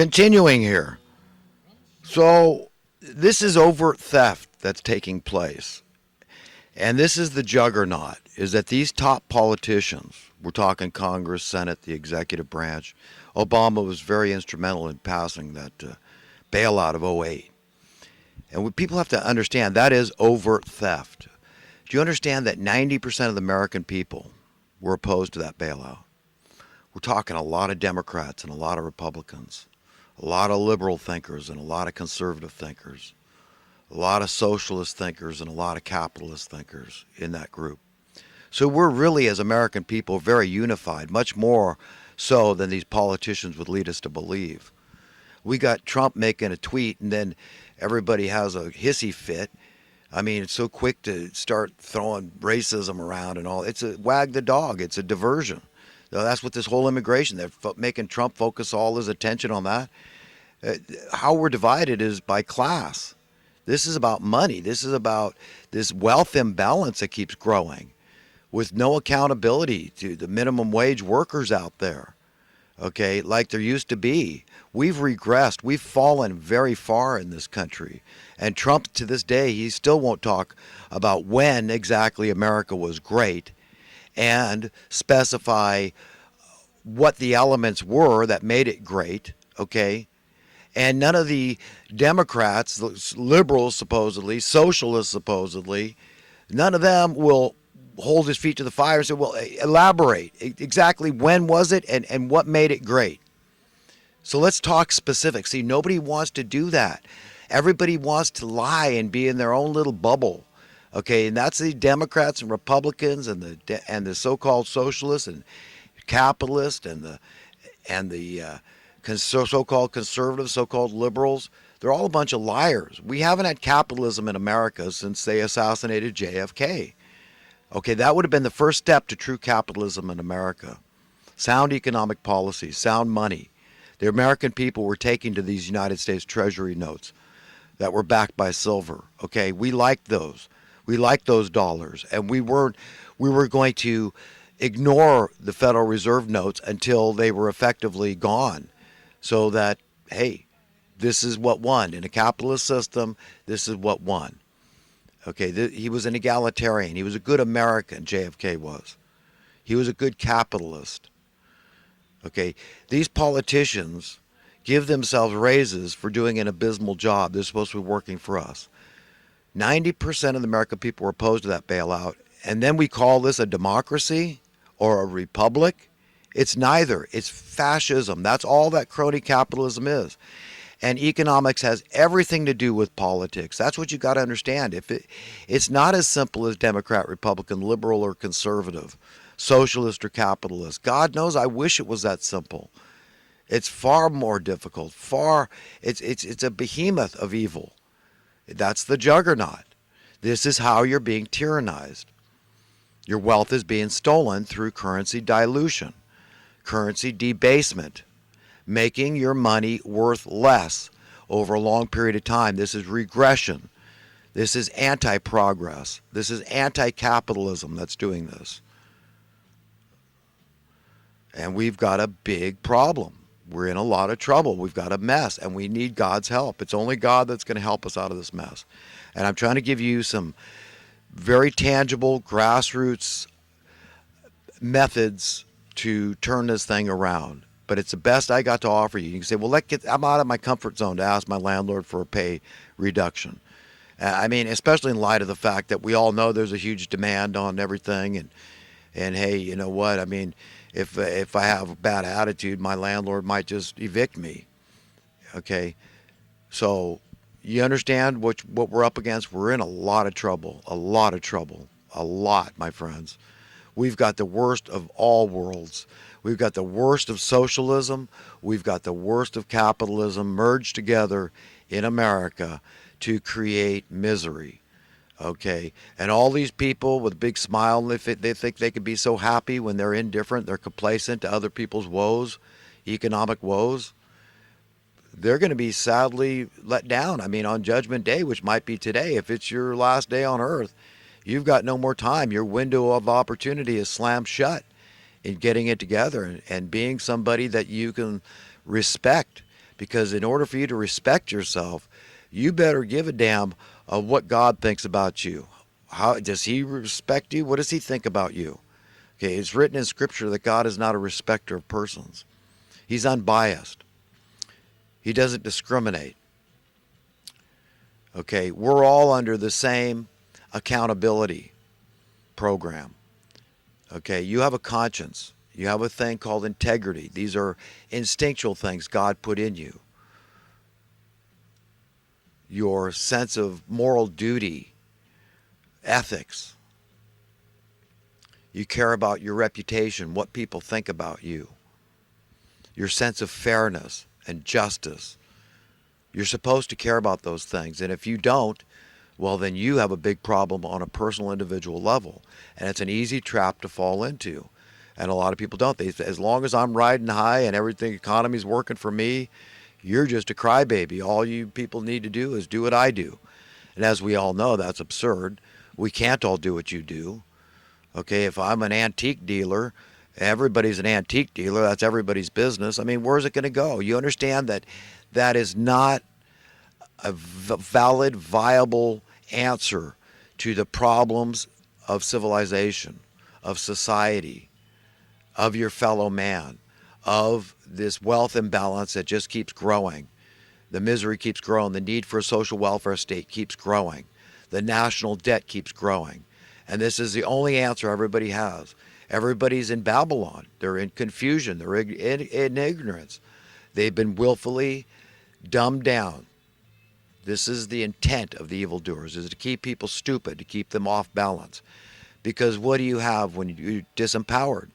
Continuing here. So this is overt theft that's taking place. And this is the juggernaut, is that these top politicians, we're talking Congress, Senate, the executive branch, Obama was very instrumental in passing that bailout of '08. And what people have to understand, that is overt theft. Do you understand that 90% of the American people were opposed to that bailout? We're talking a lot of Democrats and a lot of Republicans, a lot of liberal thinkers and a lot of conservative thinkers, a lot of socialist thinkers and a lot of capitalist thinkers in that group. So we're really, as American people, very unified, much more so than these politicians would lead us to believe. We got Trump making a tweet and then everybody has a hissy fit. I mean, it's so quick to start throwing racism around and all. It's a wag the dog. It's a diversion. That's what this whole immigration, they're making Trump focus all his attention on that. How we're divided is by class. This is about money. This is about this wealth imbalance that keeps growing with no accountability to the minimum wage workers out there, okay, like there used to be. We've regressed. We've fallen very far in this country. And Trump, to this day, he still won't talk about when exactly America was great and specify what the elements were that made it great, okay? And none of the Democrats, liberals supposedly, socialists supposedly, none of them will hold his feet to the fire and say, well, elaborate. Exactly when was it and what made it great? So let's talk specifics. See, nobody wants to do that. Everybody wants to lie and be in their own little bubble. Okay, and that's the Democrats and Republicans and the so-called socialists and capitalists and the so-called conservatives, so-called liberals. They're all a bunch of liars. We haven't had capitalism in America since they assassinated JFK. Okay, that would have been the first step to true capitalism in America. Sound economic policy, sound money. The American people were taking to these United States Treasury notes that were backed by silver. Okay, we liked those. We liked those dollars, and we were going to ignore the Federal Reserve notes until they were effectively gone, so that, hey, this is what won. In a capitalist system, this is what won. Okay, he was an egalitarian. He was a good American, JFK was. He was a good capitalist. Okay, these politicians give themselves raises for doing an abysmal job. They're supposed to be working for us. 90% of the American people were opposed to that bailout. And then we call this a democracy or a republic? It's neither. It's fascism. That's all that crony capitalism is. And economics has everything to do with politics. That's what you got to understand. It's not as simple as Democrat, Republican, liberal, or conservative, socialist, or capitalist. God knows I wish it was that simple. It's far more difficult. It's a behemoth of evil. That's the juggernaut. This is how you're being tyrannized. Your wealth is being stolen through currency dilution, currency debasement, making your money worth less over a long period of time. This is regression. This is anti-progress. This is anti-capitalism that's doing this. And we've got a big problem. We're in a lot of trouble. We've got a mess, and we need God's help. It's only God that's going to help us out of this mess. And I'm trying to give you some very tangible grassroots methods to turn this thing around. But it's the best I got to offer you. You can say, well, I'm out of my comfort zone to ask my landlord for a pay reduction. I mean, especially in light of the fact that we all know there's a huge demand on everything. And hey, you know what? I mean, if I have a bad attitude, my landlord might just evict me. Okay? So you understand what we're up against? We're in a lot of trouble. A lot of trouble. A lot, my friends. We've got the worst of all worlds. We've got the worst of socialism. We've got the worst of capitalism merged together in America to create misery. Okay, and all these people with a big smile, they think they could be so happy when they're indifferent, they're complacent to other people's woes, economic woes. They're going to be sadly let down. I mean, on Judgment Day, which might be today, if it's your last day on earth, you've got no more time. Your window of opportunity is slammed shut in getting it together and being somebody that you can respect. Because in order for you to respect yourself, you better give a damn of what God thinks about you. How does he respect you? What does he think about you? Okay, it's written in Scripture that God is not a respecter of persons. He's unbiased. He doesn't discriminate. Okay, we're all under the same accountability program. Okay, you have a conscience. You have a thing called integrity. These are instinctual things God put in you. Your sense of moral duty, ethics. You care about your reputation, what people think about you. Your sense of fairness and justice. You're supposed to care about those things. And if you don't, well, then you have a big problem on a personal, individual level. And it's an easy trap to fall into. And a lot of people don't. As long as I'm riding high and everything, economy's working for me, you're just a crybaby. All you people need to do is do what I do. And as we all know, that's absurd. We can't all do what you do. Okay, if I'm an antique dealer, everybody's an antique dealer. That's everybody's business. I mean, where's it going to go? You understand that that is not a valid, viable answer to the problems of civilization, of society, of your fellow man, of this wealth imbalance that just keeps growing. The misery keeps growing. The need for a social welfare state keeps growing. The national debt keeps growing. And this is the only answer everybody has. Everybody's in Babylon. They're in confusion. They're in ignorance. They've been willfully dumbed down. This is the intent of the evildoers, is to keep people stupid, to keep them off balance. Because what do you have when you're disempowered?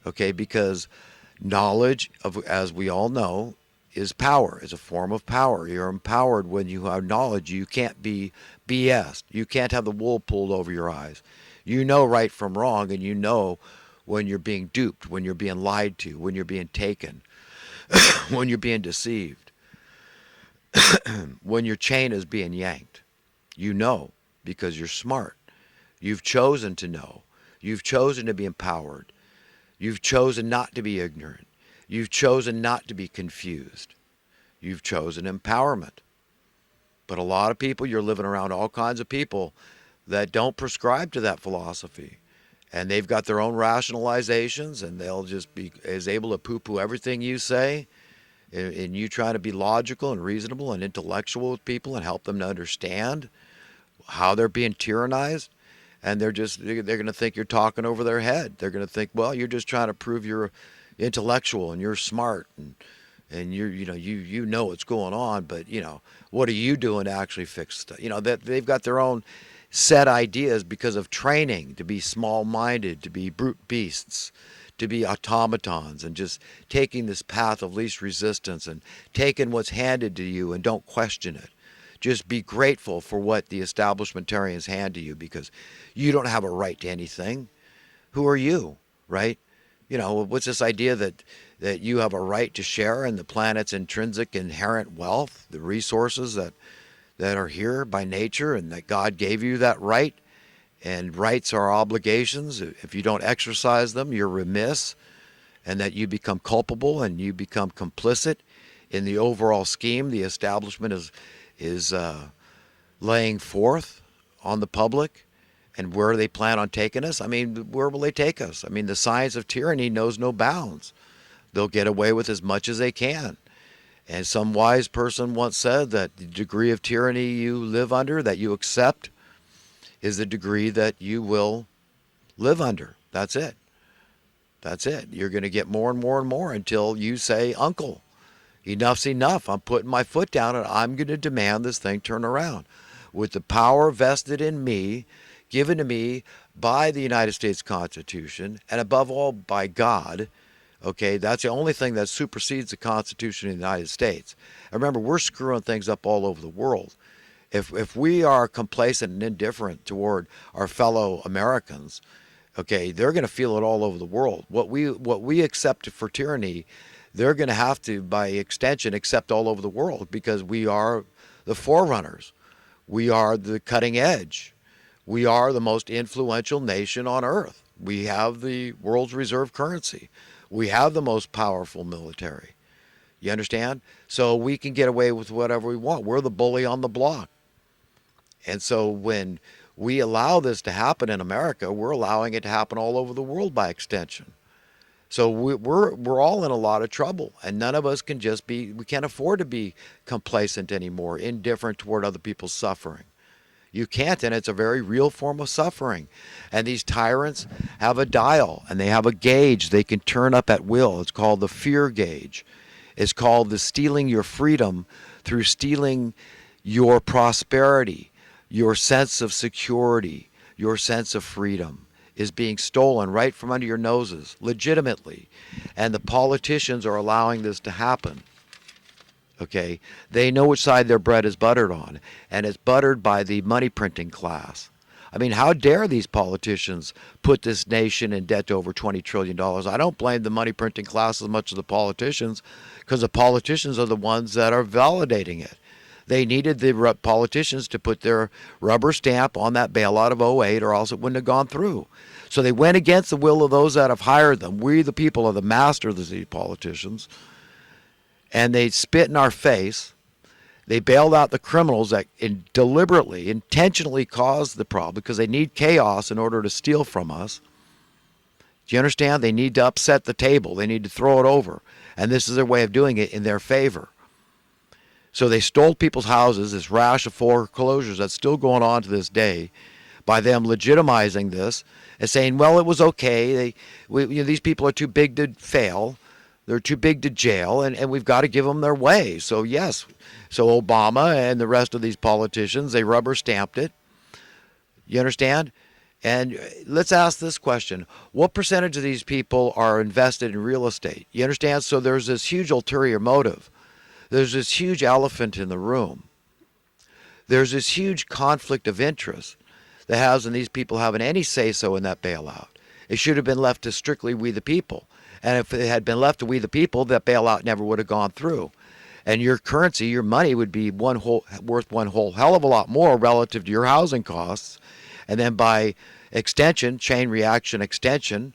Okay, because knowledge, as we all know, is power, is a form of power. You're empowered when you have knowledge. You can't be BS'd. You can't have the wool pulled over your eyes. You know right from wrong, and you know when you're being duped, when you're being lied to, when you're being taken, when you're being deceived, when your chain is being yanked. You know because you're smart. You've chosen to know. You've chosen to be empowered. You've chosen not to be ignorant. You've chosen not to be confused. You've chosen empowerment. But a lot of people, you're living around all kinds of people that don't prescribe to that philosophy. And they've got their own rationalizations, and they'll just be as able to poo-poo everything you say, and you trying to be logical and reasonable and intellectual with people and help them to understand how they're being tyrannized. And they're going to think you're talking over their head. They're going to think, well, you're just trying to prove you're intellectual and you're smart and you know what's going on, but what are you doing to actually fix stuff? That they've got their own set ideas because of training to be small-minded, to be brute beasts, to be automatons, and just taking this path of least resistance and taking what's handed to you and don't question it. Just be grateful for what the establishmentarians hand to you, because you don't have a right to anything. Who are you, right? What's this idea that you have a right to share in the planet's intrinsic inherent wealth, the resources that are here by nature, and that God gave you that right? And rights are obligations. If you don't exercise them, you're remiss, and that you become culpable and you become complicit in the overall scheme the establishment is laying forth on the public. And where they plan on taking us? I mean, where will they take us? I mean, the science of tyranny knows no bounds. They'll get away with as much as they can. And some wise person once said that the degree of tyranny you live under, that you accept, is the degree that you will live under. That's it. That's it. You're going to get more and more and more until you say, Uncle, enough's enough. I'm putting my foot down and I'm going to demand this thing turn around. With the power vested in me, given to me by the United States Constitution, and above all by God. Okay, that's the only thing that supersedes the Constitution of the United States. And remember, we're screwing things up all over the world. If we are complacent and indifferent toward our fellow Americans, okay, they're going to feel it all over the world. What we accept for tyranny, they're going to have to, by extension, accept all over the world, because we are the forerunners. We are the cutting edge. We are the most influential nation on earth. We have the world's reserve currency. We have the most powerful military. You understand? So we can get away with whatever we want. We're the bully on the block. And so when we allow this to happen in America, we're allowing it to happen all over the world by extension. So we're all in a lot of trouble, and none of us can just be. We can't afford to be complacent anymore, indifferent toward other people's suffering. You can't, and it's a very real form of suffering. And these tyrants have a dial, and they have a gauge they can turn up at will. It's called the fear gauge. It's called the stealing your freedom through stealing your prosperity, your sense of security, your sense of freedom is being stolen right from under your noses, legitimately. And the politicians are allowing this to happen. Okay? They know which side their bread is buttered on, and it's buttered by the money printing class. I mean, how dare these politicians put this nation in debt to over $20 trillion? I don't blame the money printing class as much as the politicians, because the politicians are the ones that are validating it. They needed the politicians to put their rubber stamp on that bailout of '08, or else it wouldn't have gone through. So they went against the will of those that have hired them. We, the people, are the masters of these politicians. And they spit in our face. They bailed out the criminals that deliberately, intentionally caused the problem because they need chaos in order to steal from us. Do you understand? They need to upset the table. They need to throw it over. And this is their way of doing it in their favor. So they stole people's houses, this rash of foreclosures that's still going on to this day, by them legitimizing this and saying, well, it was okay. These people are too big to fail. They're too big to jail, and we've got to give them their way. So, yes. So Obama and the rest of these politicians, they rubber stamped it. You understand? And let's ask this question. What percentage of these people are invested in real estate? You understand? So there's this huge ulterior motive. There's this huge elephant in the room. There's this huge conflict of interest that hasn't these people having any say-so in that bailout. It should have been left to strictly we the people. And if it had been left to we the people, that bailout never would have gone through. And your currency, your money, would be worth one whole hell of a lot more relative to your housing costs. And then by extension, chain reaction extension,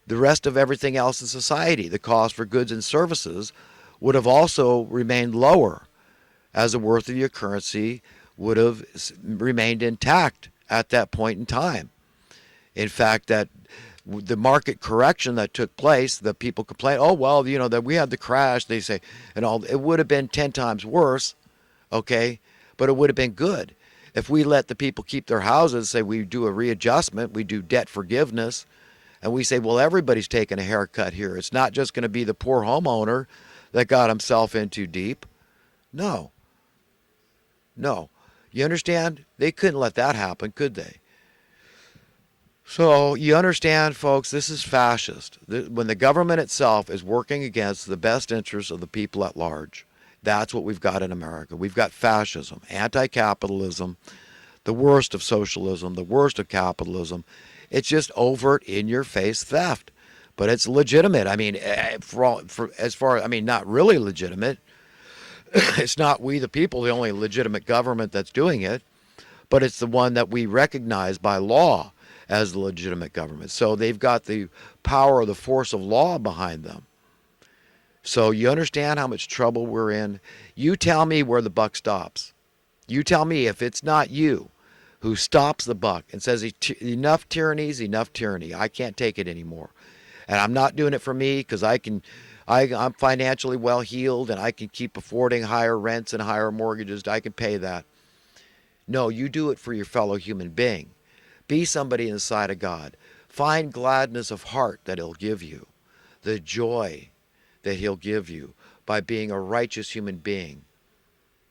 the rest of everything else in society, the cost for goods and services, would have also remained lower, as the worth of your currency would have remained intact at that point in time. In fact, that the market correction that took place, the people complain, oh, well, that we had the crash, they say, and all, it would have been 10 times worse, okay, but it would have been good. If we let the people keep their houses, say we do a readjustment, we do debt forgiveness, and we say, well, everybody's taking a haircut here. It's not just going to be the poor homeowner that got himself in too deep. No. You understand? They couldn't let that happen, could they? So you understand, folks, this is fascist. When the government itself is working against the best interests of the people at large, that's what we've got in America. We've got fascism, anti-capitalism, the worst of socialism, the worst of capitalism. It's just overt, in-your-face theft. But it's legitimate. I mean, not really legitimate. It's not we the people, the only legitimate government that's doing it, but it's the one that we recognize by law as the legitimate government. So they've got the power, the force of law behind them. So you understand how much trouble we're in? You tell me where the buck stops. You tell me if it's not you who stops the buck and says, enough tyranny is enough tyranny. I can't take it anymore. And I'm not doing it for me because I'm financially well heeled and I can keep affording higher rents and higher mortgages. I can pay that. No, you do it for your fellow human being. Be somebody in the sight of God. Find gladness of heart that He'll give you, the joy that He'll give you by being a righteous human being,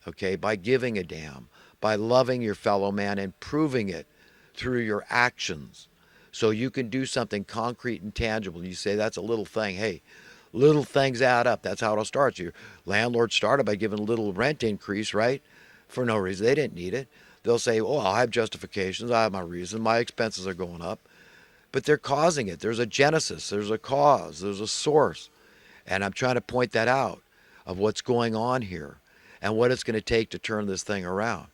okay, by giving a damn, by loving your fellow man and proving it through your actions. So you can do something concrete and tangible. You say, that's a little thing. Hey, little things add up. That's how it starts. Your landlord started by giving a little rent increase, right? For no reason. They didn't need it. They'll say, oh, I have justifications. I have my reason. My expenses are going up. But they're causing it. There's a genesis. There's a cause. There's a source. And I'm trying to point that out of what's going on here and what it's going to take to turn this thing around.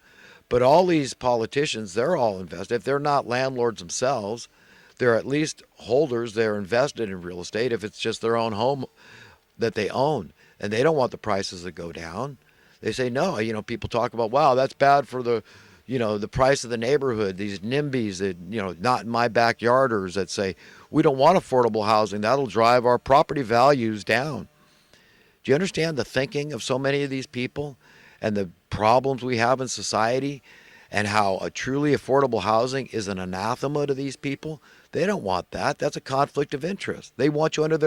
But all these politicians, they're all invested. If they're not landlords themselves, they're at least holders. They're invested in real estate. If it's just their own home that they own, and they don't want the prices to go down. They say no. People talk about, wow, that's bad for the price of the neighborhood. These NIMBYs that not in my backyarders that say we don't want affordable housing. That'll drive our property values down. Do you understand the thinking of so many of these people and the problems we have in society and how a truly affordable housing is an anathema to these people? They don't want that. That's a conflict of interest. They want you under their